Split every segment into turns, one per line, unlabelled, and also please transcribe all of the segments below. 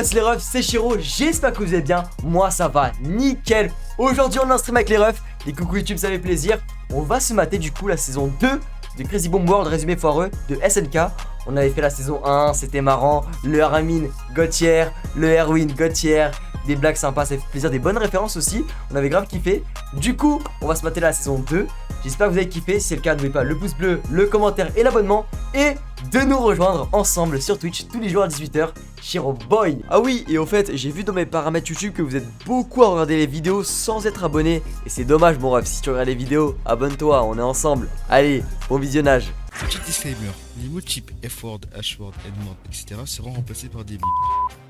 C'est les refs, c'est Chiro, j'espère que vous allez bien, moi ça va nickel. Aujourd'hui on est en stream avec les refs, les coucou YouTube ça fait plaisir. On va se mater du coup la saison 2 de Crazy Bomb World résumé foireux de SNK. On avait fait la saison 1, c'était marrant, le Aramin Gauthier, le Erwin Gauthier, des blagues sympas, ça fait plaisir, des bonnes références aussi, on avait grave kiffé. Du coup on va se mater la saison 2, j'espère que vous avez kiffé, si c'est le cas n'oubliez pas le pouce bleu, le commentaire et l'abonnement. Et de nous rejoindre ensemble sur Twitch tous les jours à 18 h, Chiro Boy. Ah oui, et au fait, j'ai vu dans mes paramètres YouTube que vous êtes beaucoup à regarder les vidéos sans être abonné. Et c'est dommage mon ref, si tu regardes les vidéos, abonne-toi, on est ensemble. Allez, bon visionnage.
Petit disclaimer, les mots type F-word, H-word, N-word, etc. seront remplacés par des bips.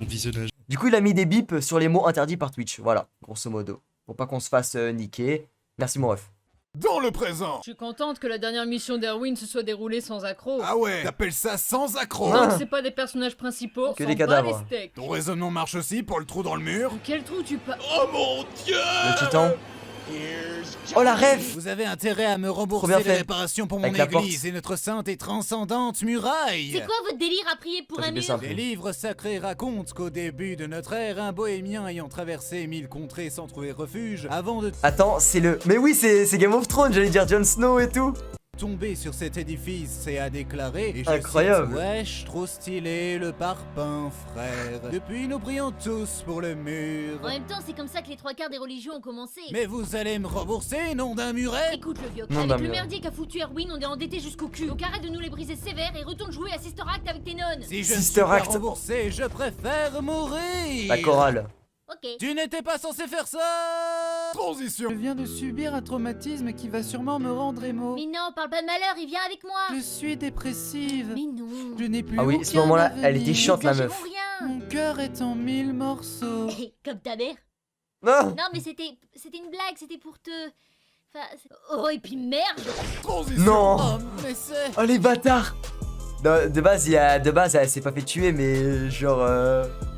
Bon visionnage.
Du coup, il a mis des bips sur les mots interdits par Twitch, voilà, grosso modo. Pour pas qu'on se fasse niquer. Merci mon ref.
Dans le présent.
Je suis contente que la dernière mission d'Erwin se soit déroulée sans accroc.
Ah ouais, t'appelles ça sans accroc?
Donc c'est pas des personnages principaux,
Que
on
des
s'en bat
cadavres.
les steaks.
Ton raisonnement marche aussi pour le trou dans le mur?
Quel trou tu pas...
Oh mon dieu!
Le titan. Oh la ref.
Vous avez intérêt à me
Trop
rembourser
bien
les
fait.
réparations pour mon
Avec la
église
porte.
et notre sainte et transcendante muraille.
C'est quoi votre délire à prier pour
Ça, c'est
un
bien
mur?
simple.
Les livres sacrés racontent qu'au début de notre ère, un bohémien ayant traversé 1000 contrées sans trouver refuge, avant de
Attends, c'est le... Mais oui, c'est Game of Thrones, j'allais dire Jon Snow et tout.
tomber sur cet édifice et a déclaré, et je
Incroyable.
cite, wesh, trop stylé le parpaing, frère. Depuis, nous prions tous pour le mur.
En même temps, c'est comme ça que les trois quarts des religions ont commencé.
Mais vous allez me rembourser, nom d'un muret?
Écoute le vieux,
Non,
avec
bah,
le
mais-
merdier qu'a foutu Erwin, on est endetté jusqu'au cul. Donc arrête de nous les briser sévère et retourne jouer à Sister Act avec tes nonnes.
Si je ne
Sister
suis pas
Act.
remboursé, je préfère mourir.
La chorale.
Ok.
Tu n'étais pas censé faire ça. Transition.
Je viens de subir un traumatisme qui va sûrement me rendre émo.
Mais non, parle pas de malheur, il vient avec moi.
Je suis dépressive.
Mais non.
Je n'ai plus
Ah oui,
aucun
ce moment-là,
avenir.
elle était chiante la
Exagérons
meuf.
rien.
Mon cœur est en 1000 morceaux.
Comme ta mère.
Non.
Non, mais c'était une blague, c'était pour te... Enfin, oh, et puis merde.
Transition.
Non.
Oh, mais c'est...
Oh les bâtards. De base, elle s'est pas fait tuer, mais genre...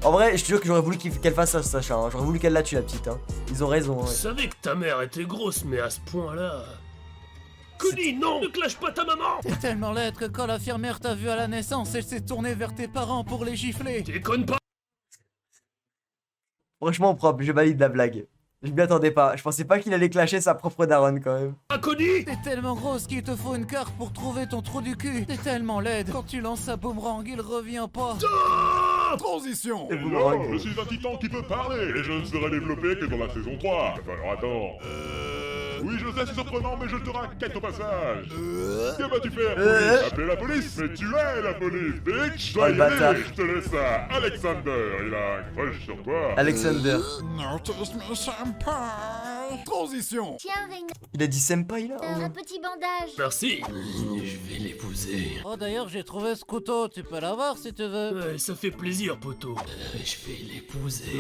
En vrai, je te jure que j'aurais voulu qu'elle fasse ça, Sacha. Hein. J'aurais voulu qu'elle la tue, la petite. Hein. Ils ont raison.
Je
Ouais.
savais que ta mère était grosse, mais à ce point-là... Connie, non! Ne clash pas ta maman!
T'es tellement laide que quand l'infirmière t'a vu à la naissance, elle s'est tournée vers tes parents pour les gifler.
Déconne pas!
Franchement, propre, je valide la blague. Je m'y attendais pas. Je pensais pas qu'il allait clasher sa propre daronne quand même.
Connie!
T'es tellement grosse qu'il te faut une carte pour trouver ton trou du cul. T'es tellement laide, quand tu lances un boomerang, il revient pas. Transition.
Et vous me regardez.
Je suis un titan qui peut parler et je ne serai développé que dans la saison 3. Alors attends. Oui, je sais, c'est surprenant, mais je te raquette au passage. Que vas-tu faire, police? Appeler la police? Mais tu es la police, bitch!
Oh, le bâtard.
Je te laisse à Alexander, il a un crush sur toi.
Alexander.
Transition.
Tiens, Reina,
Il a dit senpai là.
un petit bandage.
Merci. Je vais l'épouser.
Oh d'ailleurs, j'ai trouvé ce couteau, tu peux l'avoir si tu veux.
Ouais, ça fait plaisir, poteau. Je vais l'épouser.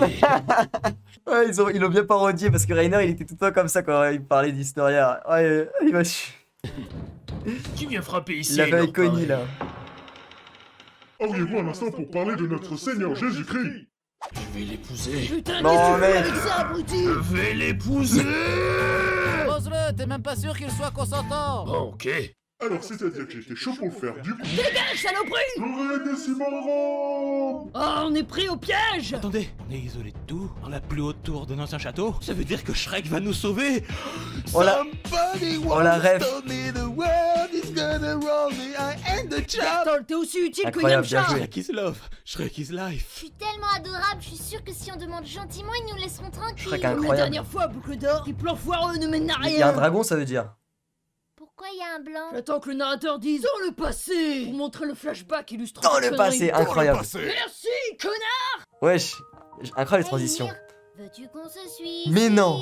Ouais, ils l'ont bien parodié parce que Rainer il était tout le temps comme ça quand il parlait d'Historia. Ouais, il va
Qui vient frapper ici?
Il l'avait avec Connie là.
Auriez-vous un instant pour parler de notre Seigneur Jésus-Christ?
Je vais l'épouser.
Putain,
Non,
qu'est-ce que tu
mec.
fais avec ça, abruti?
Je vais l'épouser.
Pose-le, t'es même pas sûr qu'il soit consentant.
Bon, ok.
Alors c'est-à-dire que j'étais chaud pour le faire, du coup...
Dégage, saloperie!
J'aurais été si marrant!
Oh, on est pris au piège!
Attendez, on est isolé de tout, dans la plus haute tour de l'ancien château. Ça veut dire que Shrek va nous sauver.
Oh la...
Somebody
Oh la ref.
told me the world is gonna roll me, I am the champ.
Bertol, t'es aussi utile que
Incroyable, bien
Yamcha!
joué.
Shrek is love, Shrek is life.
Je suis tellement adorable, je suis sûre que si on demande gentiment, ils nous laisseront tranquilles.
Shrek
Comme la
incroyable.
dernière fois, boucle d'or, tes plans foireux ne mènent à
Il y a un
rien!
dragon ça veut dire.
Pourquoi il y a un blanc?
J'attends que le narrateur dise dans le passé pour montrer le flashback illustrant
Dans
ta
le
connerie.
passé, incroyable.
Merci, connard!
Wesh. Incroyable les transitions.
Hey, Mir, veux-tu qu'on se suicide?
Mais non.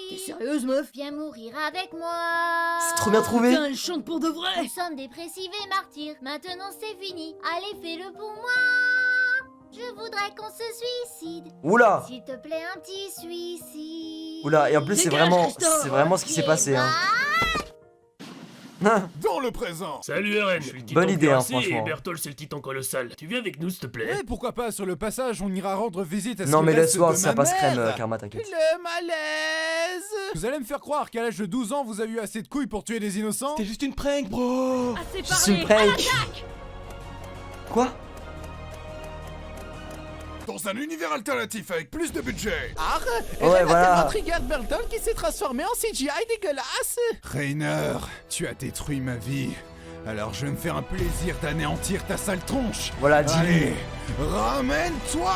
T'es sérieuse, meuf?
Viens mourir avec moi.
C'est trop bien trouvé.
Putain, elle chante pour de vrai!
Nous sommes dépressifs et martyrs. Maintenant c'est fini. Allez, fais-le pour moi. Je voudrais qu'on se suicide.
Oula.
S'il te plaît, un petit suicide.
Oula, et en plus c'est
Dégage,
vraiment,
Christophe.
c'est vraiment ce qui s'est passé. Hein.
Dans le présent.
Salut RN, je suis le titan
Bonne idée, hein,
cuirassé
franchement.
et Bertol c'est le titan colossal. Tu viens avec nous s'il te plaît?
Et pourquoi pas, sur le passage, on ira rendre visite à ce
Non
qui
mais
reste
laisse-moi,
de
ça
ma
passe
mère.
crème, Karma, t'inquiète.
Le malaise. Vous allez me faire croire qu'à l'âge de 12 ans, vous avez eu assez de couilles pour tuer des innocents?
C'était juste une prank, bro.
Assez
C'est une
parlé!
prank. Quoi?
Dans un univers alternatif avec plus de budget.
Ah,
Ouais, voilà.
Trigger Burton qui s'est transformé en CGI dégueulasse.
Rainer, tu as détruit ma vie. Alors je vais me faire un plaisir d'anéantir ta sale tronche.
Voilà, dis-lui.
Allez, ramène-toi.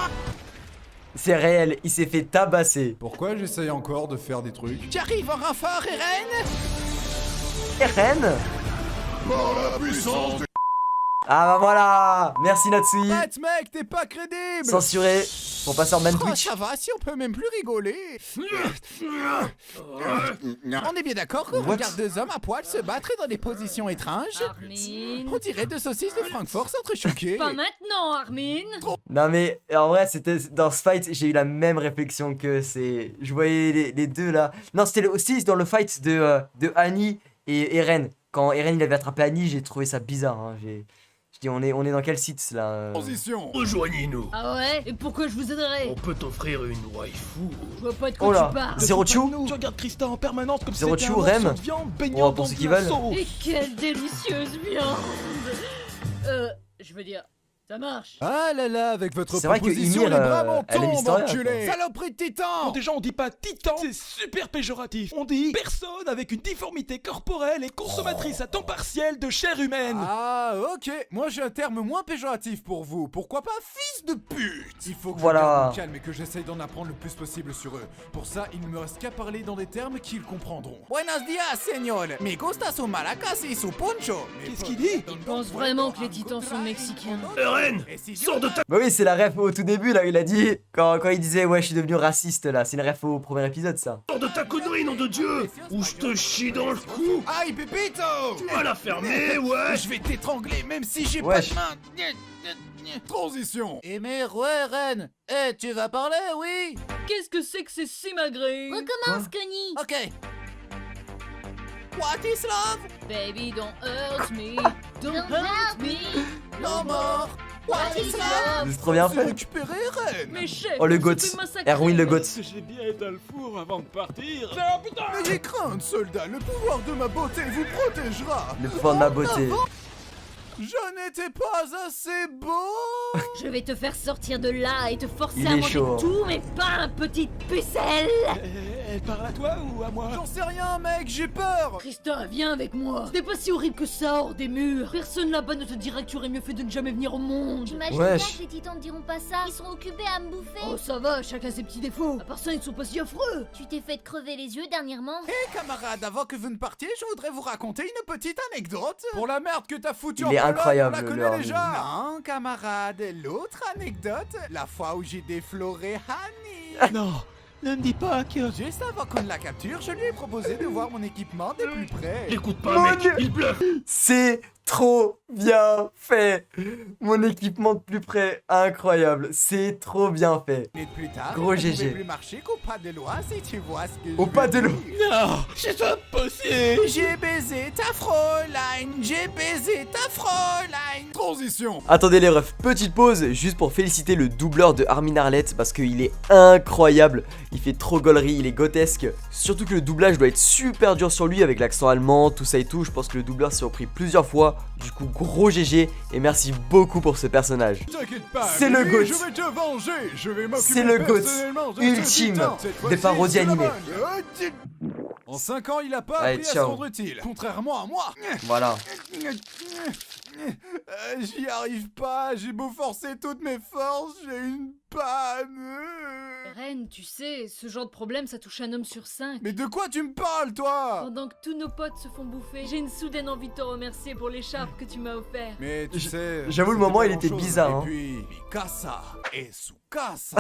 C'est réel, il s'est fait tabasser.
Pourquoi j'essaye encore de faire des trucs?
J'arrive en renfort, Eren.
Eren?
Par la puissance de...
Ah bah voilà. Merci Natsui.
Pat, mec, t'es pas crédible.
Censuré. Pour passer en man
Oh,
Twitch.
ça va, si on peut même plus rigoler. On est bien d'accord qu'on
What?
regarde deux hommes à poil se battre dans des positions étranges.
Armin.
On dirait deux saucisses de Francfort s'entrechoquer.
Pas maintenant, Armin.
Non mais en vrai c'était dans ce fight j'ai eu la même réflexion que c'est. Je voyais les deux là. Non c'était aussi dans le fight de Annie et Eren. Quand Eren il avait attrapé Annie j'ai trouvé ça bizarre. Hein. Je dis on est dans quel site là
Transition.
Rejoignez-nous.
Ah ouais? Et pourquoi je vous aiderais?
On peut t'offrir une waifu.
Je vois pas de
Oh
quoi
là.
tu parles.
Zero Chew.
Tu regardes Krista en permanence comme si
Zero
c'était un
Chew,
morceau
Rem.
de viande
Oh,
baignant
pour
dans
ceux
de
qui
la
veulent.
sauce.
Et quelle délicieuse viande. Je veux dire, ça marche.
Ah là là, avec votre
C'est vrai que
proposition,
Ymir,
les bras m'en
elle est
tombent,
historienne,
enculé.
quoi.
Saloperie de titan.
Bon, déjà, on dit pas titan, c'est super péjoratif. On dit personne avec une difformité corporelle et consommatrice à temps partiel de chair humaine.
Ah, ok. Moi, j'ai un terme moins péjoratif pour vous. Pourquoi pas fils de pute? Il faut que
Voilà.
je garde mon calme et que j'essaye d'en apprendre le plus possible sur eux. Pour ça, il ne me reste qu'à parler dans des termes qu'ils comprendront. Buenos dias, señor. Me gusta su maracas y su poncho.
Qu'est-ce qu'il dit?
Il pense vraiment que les titans sont mexicains.
Eren, sors de ta...
Bah oui c'est la ref au tout début là il a dit quand il disait ouais je suis devenu raciste là. C'est une ref au premier épisode ça.
Sors de ta connerie, nom de Dieu. Ou je te chie dans le cou.
Aïe, Pépito.
Tu vas la fermer, ouais.
Je vais t'étrangler même si j'ai
Wesh.
pas de main. Transition. Eh mais ouais, Ren. Eh, tu vas parler, oui?
Qu'est-ce que c'est que ces simagrées?
Recommence, Connie.
Ok. What is love?
Baby, don't hurt me. Don't
Don't
hurt
hurt
me.
No more. What is love?
C'est trop bien
C'est
fait.
récupéré, Ren.
Mais chef,
Oh le
on
goat.
se fait massacrer.
Erwin le goat.
J'ai bien été le four avant de partir.
N'ayez crainte, soldat. Le pouvoir de ma beauté vous protégera.
Le pouvoir de ma beauté.
Je n'étais pas assez beau.
Je vais te faire sortir de là et te forcer
Il
à
est
manger
chaud.
tous mes pains, petite pucelle.
Elle parle à toi ou à moi?
J'en sais rien, mec. J'ai peur.
Krista, viens avec moi. Ce n'est pas si horrible que ça, hors des murs. Personne là-bas ne te dira que tu aurais mieux fait de ne jamais venir au monde.
J'imagine
Wesh.
bien que les titans ne diront pas ça. Ils sont occupés à me bouffer.
Oh, ça va, chacun ses petits défauts. À part ça, ils ne sont pas si affreux.
Tu t'es fait crever les yeux dernièrement.
Hé, camarade, avant que vous ne partiez, je voudrais vous raconter une petite anecdote. Pour la merde que t'as foutu
Il
en
est
Pologne,
incroyable,
on la
le
connaît
Armin.
déjà. Non, camarade, l'autre anecdote, la fois où j'ai défloré Honey.
Non, ne me dis pas que...
Juste avant qu'on la capture, je lui ai proposé de voir mon équipement de plus près.
L'écoute pas,
Mon
mec,
Dieu.
il bluffe.
C'est trop bien fait. Mon équipement de plus près, incroyable. C'est trop bien fait.
Et plus tard,
Gros
on
GG.
pouvait plus marcher qu'au pas de loi si tu vois ce que
Au
je
pas
veux
de l'eau.
dire.
Non, c'est impossible.
J'ai baisé ta Fräulein, j'ai baisé ta Fräulein. Transition.
Attendez les refs, petite pause juste pour féliciter le doubleur de Armin Arlette parce qu'il est incroyable. Il fait trop gaulerie, il est grotesque. Surtout que le doublage doit être super dur sur lui avec l'accent allemand, tout ça et tout. Je pense que le doubleur s'est repris plusieurs fois. Du coup, gros GG et merci beaucoup pour ce personnage.
T'inquiète pas,
C'est le
bébé,
GOAT.
Je vais te venger. Je vais m'occuper
C'est le GOAT
personnellement de ce
ultime
titan. Cette
des
fois-ci,
parodies
c'est la
animées.
bonne. En 5 ans, il a pas
Allez,
appris à se
ciao.
rendre utile. Contrairement à moi.
Voilà.
J'y arrive pas, j'ai beau forcer toutes mes forces, j'ai une panne.
Ren, tu sais, ce genre de problème, ça touche un homme sur 5.
Mais de quoi tu me parles, toi?
Pendant que tous nos potes se font bouffer, j'ai une soudaine envie de te remercier pour l'écharpe que tu m'as offert.
Mais tu sais...
J'avoue, le
c'était
moment,
pas
il était
grand-chose.
bizarre,
Et
hein.
puis, Mikasa et Tsukasa.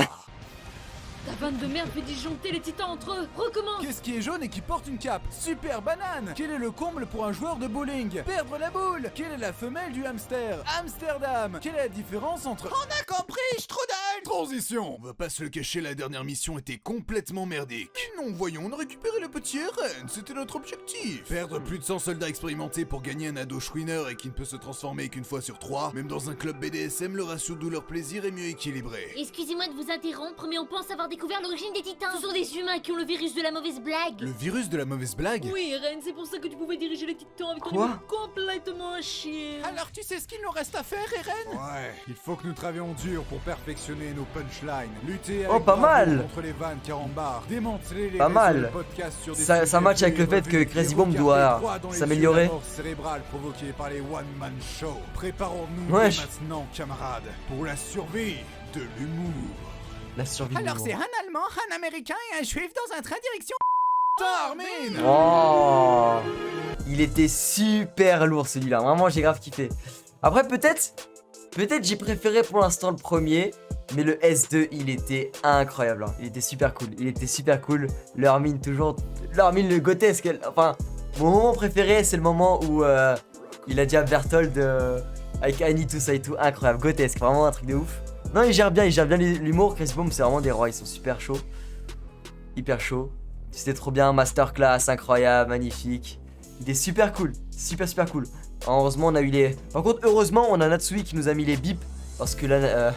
Ta vanne de merde fait disjoncter les titans entre eux. Recommence.
Qu'est-ce qui est jaune et qui porte une cape? Super banane. Quel est le comble pour un joueur de bowling? Perdre la boule. Quelle est la femelle du hamster? Amsterdam. Quelle est la différence entre... On a compris, Strudel. Transition. On va pas se le cacher, la dernière mission était complètement merdique. Non, voyons, on a récupéré le petit Eren, c'était notre objectif. Perdre plus de 100 soldats expérimentés pour gagner un ado Schwinner et qui ne peut se transformer qu'une fois sur 3. Même dans un club BDSM, le ratio douleur-plaisir est mieux équilibré.
Excusez-moi de vous interrompre, mais on pense avoir découvert l'origine des titans. Ce sont des humains qui ont le virus de la mauvaise blague.
Le virus de la mauvaise blague?
Oui, Ren, c'est pour ça que tu pouvais diriger les titans avec ton
Quoi?
humour complètement à chier.
Alors tu sais ce qu'il nous reste à faire, Eren? Ouais, il faut que nous travaillions dur pour perfectionner
nos punchlines, lutter
Oh,
avec
pas
bravoure
mal.
contre les vannes carambars, démanteler les
Pas
réseaux
mal.
de podcasts sur des
Ça
sujets
match avec le fait que
revenus
Crazy
et
Bomb doit
regarder droit dans les
s'améliorer.
yeux la mort cérébrale provoquée par les one-man shows. Préparons-nous
Wesh.
dès maintenant, camarades, pour la survie de l'humour.
La survie de
Alors
l'humour.
c'est un Allemand, un Américain et un Juif dans un train direction...
Armin.
Oh, il était super lourd celui-là. Vraiment, j'ai grave kiffé. Après, peut-être j'ai préféré pour l'instant le premier. Mais le S2, il était incroyable. Hein. Il était super cool. Le Armin, toujours. L'Armin, le grotesque. Enfin, mon moment préféré, c'est le moment où il a dit à Berthold avec Annie, tout ça et tout. Incroyable, grotesque. Vraiment un truc de ouf. Non, il gère bien l'humour. Crazy Bomb, c'est vraiment des rois. Ils sont super chauds. Hyper chauds. C'était trop bien, masterclass, incroyable, magnifique. Il est super cool, super cool. Heureusement, on a eu les... Par contre, heureusement, on a Natsui qui nous a mis les bips. Parce que là,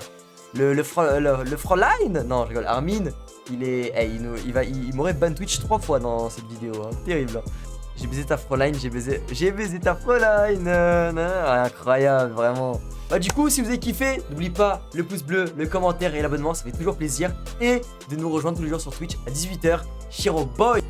le Fräulein, non, je rigole, Armin, il est... il m'aurait ban Twitch 3 fois dans cette vidéo, hein. Terrible. Hein. J'ai baisé ta Fräulein, j'ai baisé ta Fräulein. Incroyable, vraiment. Bah du coup, si vous avez kiffé, n'oubliez pas le pouce bleu, le commentaire et l'abonnement, ça fait toujours plaisir. Et de nous rejoindre tous les jours sur Twitch à 18h. Shiro Boy.